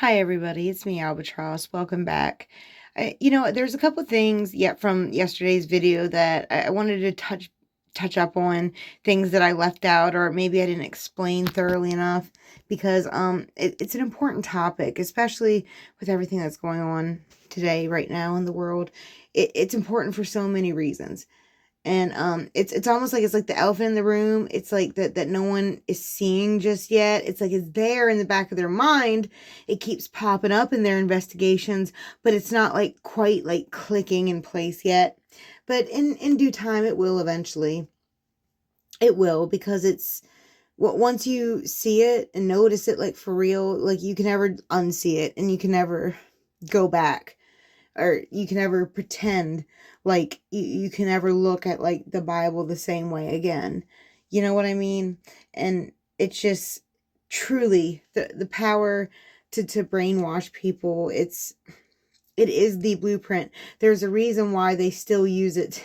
Hi, everybody. It's me, Albatross. Welcome back. There's a couple things yet from yesterday's video that I wanted to touch up on things that I left out or maybe I didn't explain thoroughly enough because it's an important topic, especially with everything that's going on today, right now in the world. It's important for so many reasons. And it's almost like it's like the elephant in the room. It's like that no one is seeing just yet. It's like it's there in the back of their mind. It keeps popping up in their investigations, but it's not like quite like clicking in place yet. But in due time it will eventually. It will, because it's what once you see it and notice it like for real, like you can never unsee it and you can never go back, or you can never pretend like you can ever look at like the Bible the same way again. You know what I mean? And it's just truly the power to brainwash people. It is the blueprint. There's a reason why they still use it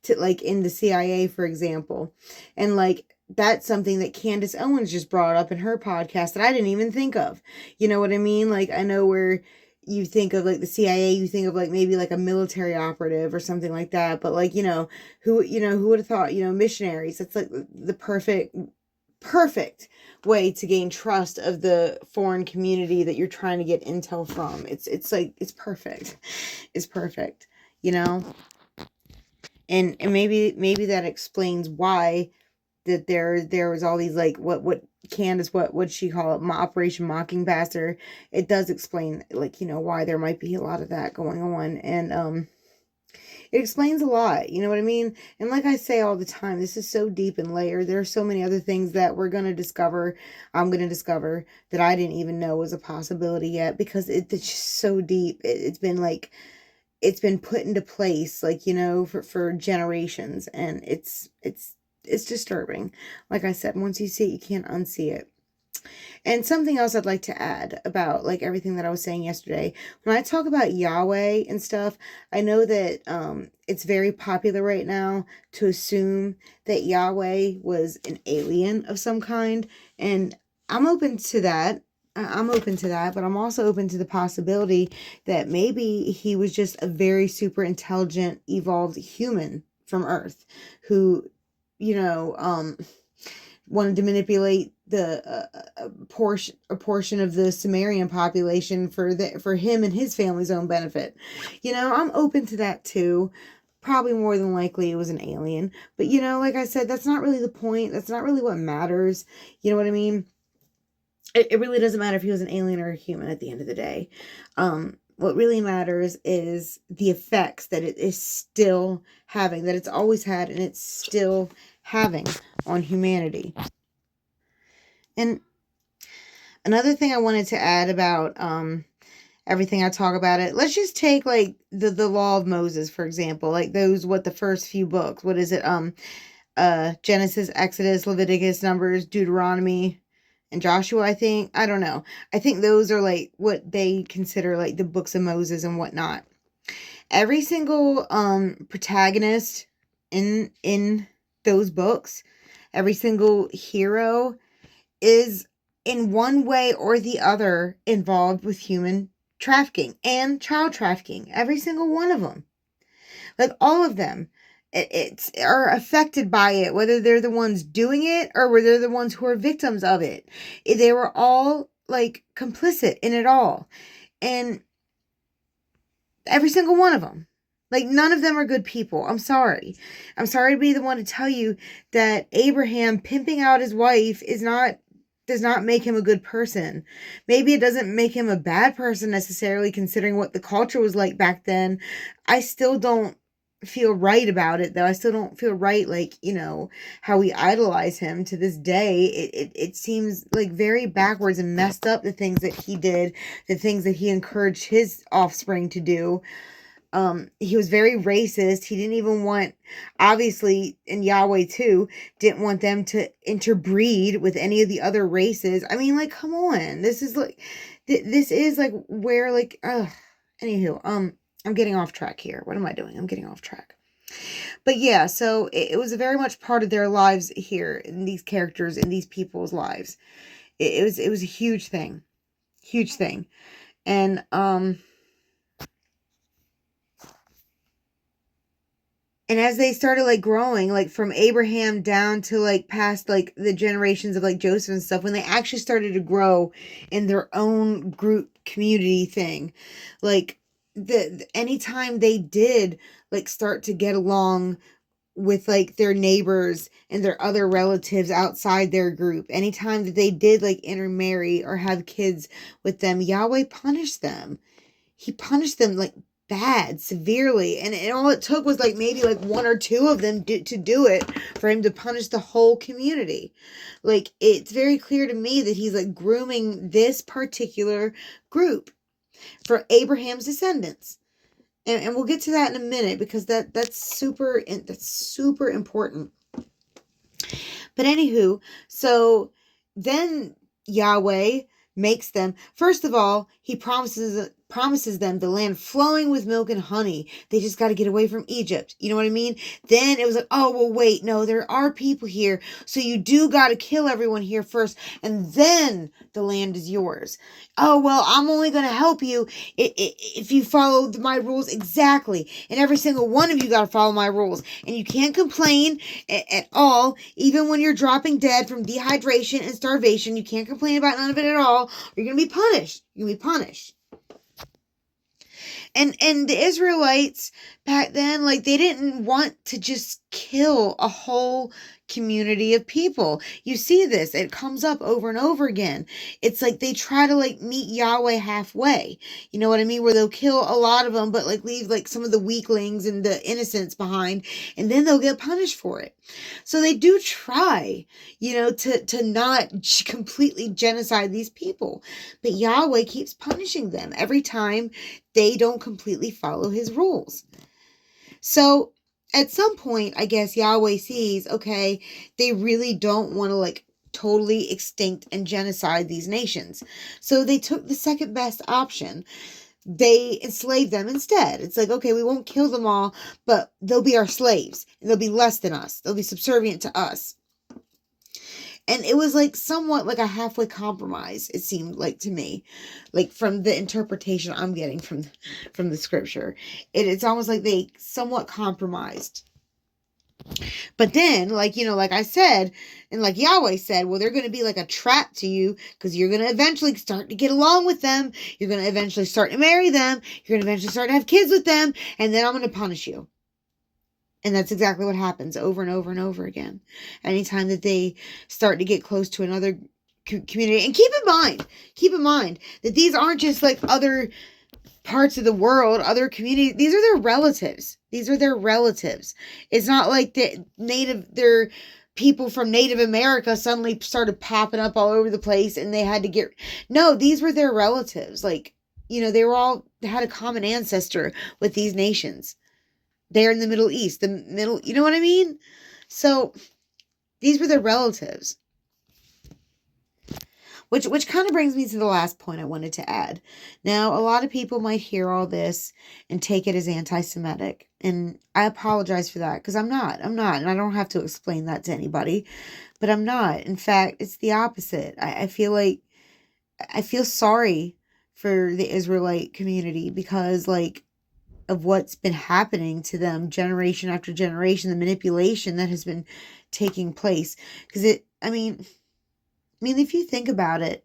to like in the CIA, for example. And like that's something that Candace Owens just brought up in her podcast that I didn't even think of. You know what I mean? Like I know where you think of like the CIA, you think of like maybe like a military operative or something like that. But like, who would have thought, missionaries, that's like the perfect way to gain trust of the foreign community that you're trying to get intel from. It's like it's perfect. It's perfect, you know? And maybe that explains why that there was all these like what Candace, what she call it, Operation Mockingbasser. It does explain like, why there might be a lot of that going on. And it explains a lot, you know what I mean? And like I say all the time, this is so deep and layered. There are so many other things that I'm going to discover that I didn't even know was a possibility yet, because it's just so deep. It's been like, it's been put into place, like, for generations. And it's disturbing. Like I said, once you see it, you can't unsee it. And something else I'd like to add about like everything that I was saying yesterday. When I talk about Yahweh and stuff, I know that it's very popular right now to assume that Yahweh was an alien of some kind, and I'm open to that. I'm open to that, but I'm also open to the possibility that maybe he was just a very super intelligent, evolved human from Earth who, you know, um, wanted to manipulate the a portion of the Sumerian population for him and his family's own benefit. I'm open to that too. Probably more than likely it was an alien, but like I said, that's not really the point. That's not really what matters. You know what I mean? It really doesn't matter if he was an alien or a human at the end of the day. What really matters is the effects that it is still having, that it's always had, and it's still having on humanity. And another thing I wanted to add about everything I talk about it, let's just take like the law of Moses, for example, like those, what, the first few books, what is it, Genesis, Exodus, Leviticus, Numbers, Deuteronomy, and Joshua, I think. I don't know. I think those are like what they consider like the books of Moses and whatnot. Every single protagonist in those books, every single hero is in one way or the other involved with human trafficking and child trafficking. Every single one of them, like all of them, it's are affected by it, whether they're the ones doing it or whether they're the ones who are victims of it. They were all like complicit in it all, and every single one of them. Like, none of them are good people. I'm sorry. I'm sorry to be the one to tell you that Abraham pimping out his wife does not make him a good person. Maybe it doesn't make him a bad person necessarily, considering what the culture was like back then. I still don't feel right about it, though. I still don't feel right, like, how we idolize him to this day. It seems like very backwards and messed up, the things that he did, the things that he encouraged his offspring to do. He was very racist. He didn't even want, obviously, and Yahweh too, didn't want them to interbreed with any of the other races. I mean, like, come on. This is like, this is like where, like, anywho, I'm getting off track here. What am I doing? I'm getting off track. But yeah, so it was very much part of their lives here, in these characters, in these people's lives. It was a huge thing. Huge thing. And as they started like growing, like from Abraham down to like past like the generations of like Joseph and stuff, when they actually started to grow in their own group community thing, like anytime they did like start to get along with like their neighbors and their other relatives outside their group, anytime that they did like intermarry or have kids with them, Yahweh punished them. He punished them like bad, severely, and all it took was like maybe like one or two of them to do it for him to punish the whole community. Like, it's very clear to me that he's like grooming this particular group for Abraham's descendants. And we'll get to that in a minute, because that's super important. But anywho, so then Yahweh makes them, first of all, he promises them the land flowing with milk and honey. They just got to get away from Egypt. You know what I mean? Then it was like, oh, well, wait, no, there are people here. So you do got to kill everyone here first, and then the land is yours. Oh, well, I'm only going to help you if you follow my rules exactly. And every single one of you got to follow my rules. And you can't complain at all, even when you're dropping dead from dehydration and starvation. You can't complain about none of it at all, or you're going to be punished. You're going to be punished. And the Israelites back then, like, they didn't want to just kill a whole community of people. You see this, it comes up over and over again. It's like they try to like meet Yahweh halfway. You know what I mean? Where they'll kill a lot of them, but like leave like some of the weaklings and the innocents behind, and then they'll get punished for it. So they do try, to not completely genocide these people. But Yahweh keeps punishing them every time they don't completely follow his rules. So at some point, I guess Yahweh sees, okay, they really don't want to like totally extinct and genocide these nations. So they took the second best option. They enslaved them instead. It's like, okay, we won't kill them all, but they'll be our slaves, and they'll be less than us. They'll be subservient to us. And it was like somewhat like a halfway compromise, it seemed like to me, like from the interpretation I'm getting from the scripture. It's almost like they somewhat compromised. But then, like I said, and like Yahweh said, well, they're going to be like a trap to you, because you're going to eventually start to get along with them. You're going to eventually start to marry them. You're going to eventually start to have kids with them. And then I'm going to punish you. And that's exactly what happens over and over and over again. Anytime that they start to get close to another community. And keep in mind that these aren't just like other parts of the world, other communities. These are their relatives. It's not like their people from Native America suddenly started popping up all over the place and they had to get... No, these were their relatives. Like, they had a common ancestor with these nations. They're in the Middle East, you know what I mean? So these were their relatives. Which kind of brings me to the last point I wanted to add. Now, a lot of people might hear all this and take it as anti-Semitic. And I apologize for that, because I'm not. And I don't have to explain that to anybody. But I'm not. In fact, it's the opposite. I feel sorry for the Israelite community, because like of what's been happening to them generation after generation, the manipulation that has been taking place. Because if you think about it,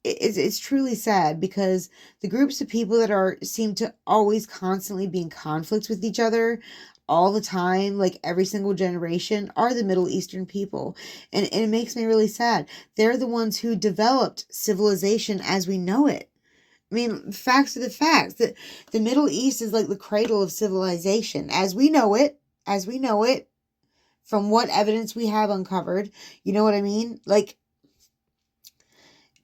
it's truly sad, because the groups of people that seem to always constantly be in conflict with each other all the time, like every single generation, are the Middle Eastern people. And it makes me really sad. They're the ones who developed civilization as we know it. Facts are the facts. The Middle East is like the cradle of civilization as we know it, from what evidence we have uncovered. You know what I mean? Like,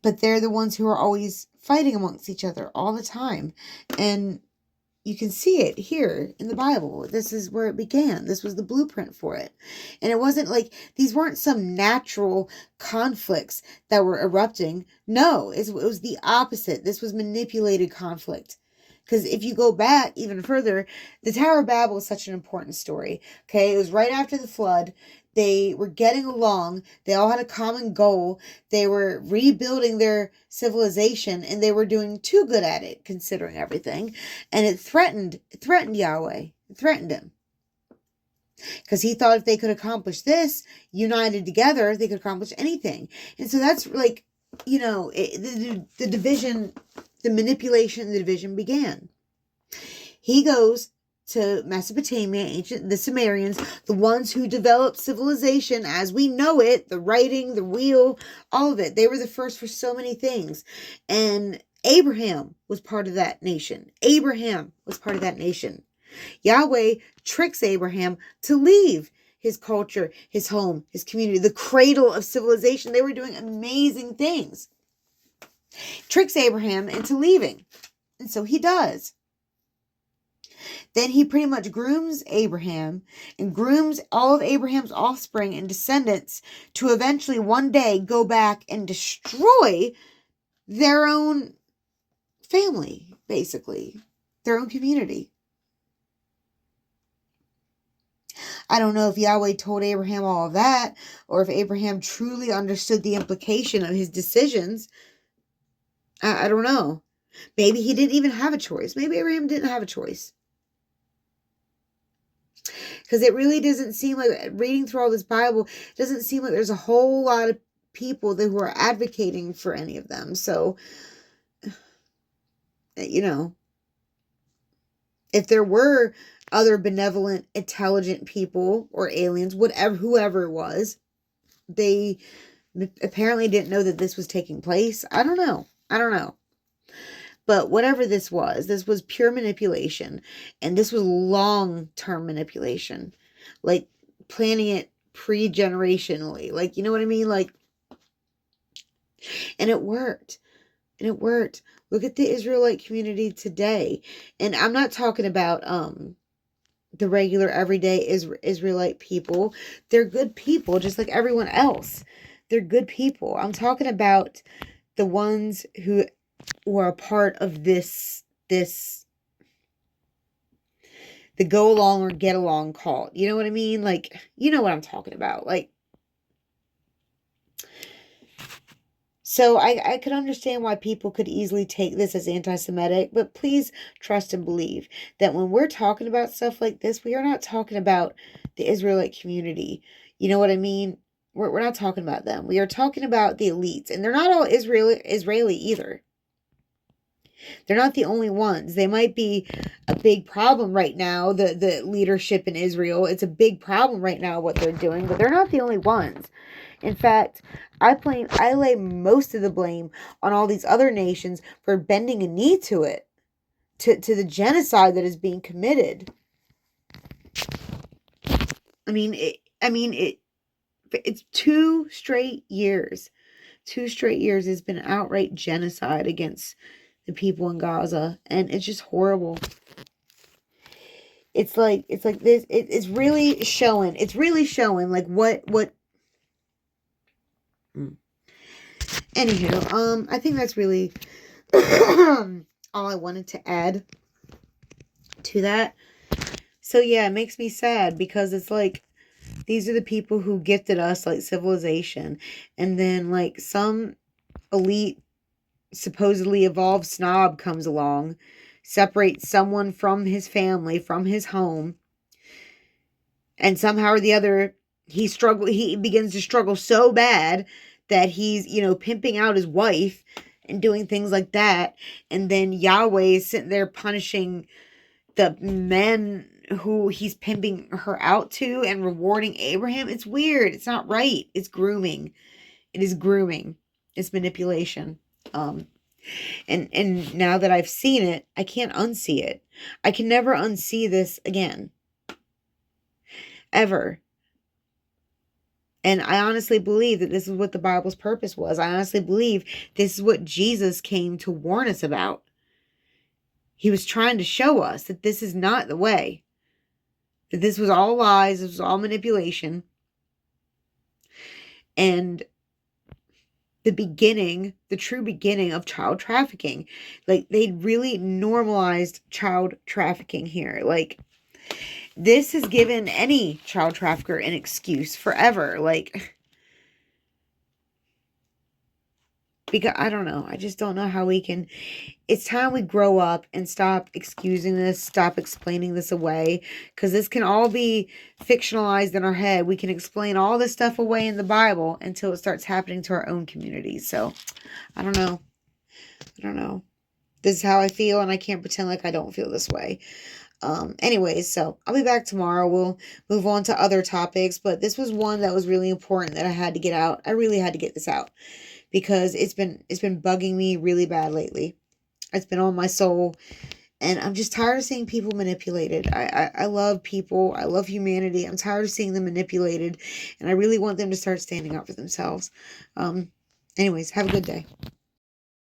but they're the ones who are always fighting amongst each other all the time. And you can see it here in the Bible. This is where it began. This was the blueprint for it. And it wasn't like, these weren't some natural conflicts that were erupting. No, it was the opposite. This was manipulated conflict. Because if you go back even further, the Tower of Babel is such an important story. Okay, it was right after the flood. They were getting along. They all had a common goal. They were rebuilding their civilization, and they were doing too good at it, considering everything. And it threatened Yahweh. It threatened him. Because he thought if they could accomplish this, united together, they could accomplish anything. And so that's like, the division, the manipulation, the division began. He goes to Mesopotamia, the Sumerians, the ones who developed civilization as we know it, the writing, the wheel, all of it. They were the first for so many things. And Abraham was part of that nation. Yahweh tricks Abraham to leave his culture, his home, his community, the cradle of civilization. They were doing amazing things. Tricks Abraham into leaving. And so he does. Then he pretty much grooms Abraham and grooms all of Abraham's offspring and descendants to eventually one day go back and destroy their own family, basically, their own community. I don't know if Yahweh told Abraham all of that, or if Abraham truly understood the implication of his decisions. I don't know. Maybe he didn't even have a choice. Maybe Abraham didn't have a choice. Because it really doesn't seem like, reading through all this Bible, it doesn't seem like there's a whole lot of people who are advocating for any of them. So, if there were other benevolent, intelligent people or aliens, whoever it was, they apparently didn't know that this was taking place. I don't know. But whatever this was pure manipulation. And this was long-term manipulation. Like, planning it pre-generationally. Like, you know what I mean? Like, and it worked. Look at the Israelite community today. And I'm not talking about the regular, everyday Israelite people. They're good people, just like everyone else. They're good people. I'm talking about the ones who were a part of this the go along or get along cult. You know what I mean? Like, you know what I'm talking about. Like, so I could understand why people could easily take this as anti-Semitic, but please trust and believe that when we're talking about stuff like this, we are not talking about the Israelite community. You know what I mean? We're not talking about them. We are talking about the elites, and they're not all Israeli either. They're not the only ones. They might be a big problem right now, the leadership in Israel. It's a big problem right now what they're doing, but they're not the only ones. In fact, I lay most of the blame on all these other nations for bending a knee to it, to the genocide that is being committed. It's 2 straight years. 2 straight years has been outright genocide against the people in Gaza, and it's just horrible. It's like this. It's really showing. It's really showing like what. Anywho, I think that's really all I wanted to add to that. So yeah, it makes me sad because it's like these are the people who gifted us like civilization, and then like some elite supposedly evolved snob comes along, separates someone from his family, from his home, and somehow or the other he begins to struggle so bad that he's, pimping out his wife and doing things like that. And then Yahweh is sitting there punishing the men who he's pimping her out to and rewarding Abraham. It's weird. It's not right. It's grooming. It is grooming. It's manipulation. And now that I've seen it, I can't unsee it. I can never unsee this again. Ever. And I honestly believe that this is what the Bible's purpose was. I honestly believe this is what Jesus came to warn us about. He was trying to show us that this is not the way. That this was all lies. This was all manipulation. And the true beginning of child trafficking. Like, they really normalized child trafficking here. Like, this has given any child trafficker an excuse forever. Like, because I don't know. I just don't know how we can. It's time we grow up and stop excusing this, stop explaining this away, because this can all be fictionalized in our head. We can explain all this stuff away in the Bible until it starts happening to our own communities. So, I don't know. I don't know. This is how I feel, and I can't pretend like I don't feel this way. Anyways, so I'll be back tomorrow. We'll move on to other topics, but this was one that was really important that I had to get out. I really had to get this out because it's been bugging me really bad lately. It's been on my soul, and I'm just tired of seeing people manipulated. I love people. I love humanity. I'm tired of seeing them manipulated, and I really want them to start standing up for themselves. Anyways, have a good day.